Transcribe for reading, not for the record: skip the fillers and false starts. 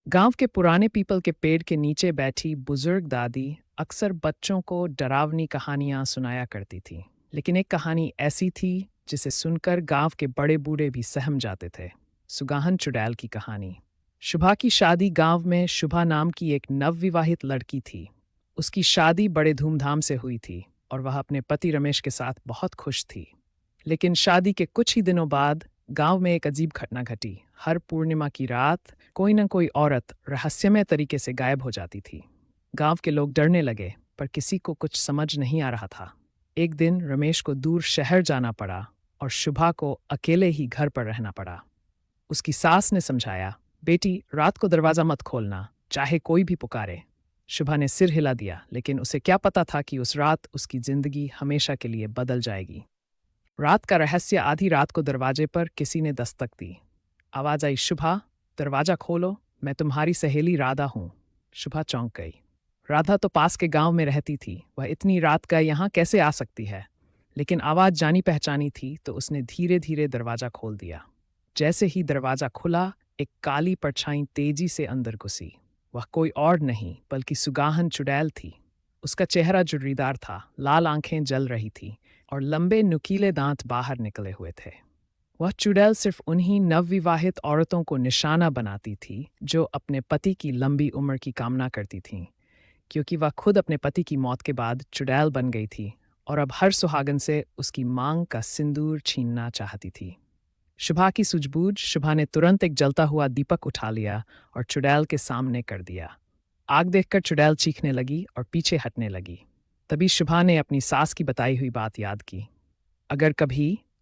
गांव के पुराने पीपल के पेड़ के नीचे बैठी बुजुर्ग दादी अक्सर बच्चों को डरावनी कहानियां सुनाया करती थी। लेकिन एक कहानी ऐसी थी जिसे सुनकर गांव के बड़े बूढ़े भी सहम जाते थे। सुगाहन चुड़ैल की कहानी। शुभा की शादी गांव में शुभा नाम की एक नवविवाहित लड़की थी। उसकी शादी बड़े धूमधाम से हुई थी और वह अपने पति रमेश के साथ बहुत खुश थी। लेकिन शादी के कुछ ही दिनों बाद गांव में एक अजीब घटना घटी। हर पूर्णिमा की रात कोई न कोई औरत रहस्यमय तरीके से गायब हो जाती थी। गांव के लोग डरने लगे, पर किसी को कुछ समझ नहीं आ रहा था। एक दिन रमेश को दूर शहर जाना पड़ा और शुभा को अकेले ही घर पर रहना पड़ा। उसकी सास ने समझाया, बेटी रात को दरवाजा मत खोलना, चाहे कोई भी पुकारे। शुभा ने सिर हिला दिया, लेकिन उसे क्या पता था कि उस रात उसकी जिंदगी हमेशा के लिए बदल जाएगी। रात का रहस्य। आधी रात को दरवाजे पर किसी ने दस्तक दी। आवाज आई, शुभा दरवाजा खोलो, मैं तुम्हारी सहेली राधा हूं। शुभा चौंक गई। राधा तो पास के गांव में रहती थी, वह इतनी रात का यहाँ कैसे आ सकती है? लेकिन आवाज जानी पहचानी थी, तो उसने धीरे धीरे दरवाजा खोल दिया। जैसे ही दरवाजा खुला, एक काली परछाई तेजी से अंदर घुसी। वह कोई और नहीं बल्कि सुगाहन चुड़ैल थी। उसका चेहरा जुर्रीदार था, लाल आंखें जल रही थी और लंबे नुकीले दांत बाहर निकले हुए थे। वह चुड़ैल सिर्फ उन्हीं नवविवाहित औरतों को निशाना बनाती थी जो अपने पति की लंबी उम्र की कामना करती थीं, क्योंकि वह खुद अपने पति की मौत के बाद चुड़ैल बन गई थी और अब हर सुहागन से उसकी मांग का सिंदूर छीनना चाहती थी। शुभा की सूझबूझ। शुभा ने तुरंत एक जलता हुआ दीपक उठा लिया और चुड़ैल के सामने कर दिया। आग देखकर चुड़ैल चीखने लगी और पीछे हटने लगी। तभी शुभा ने अपनी सास की बताई हुई बात याद की। अगर कभी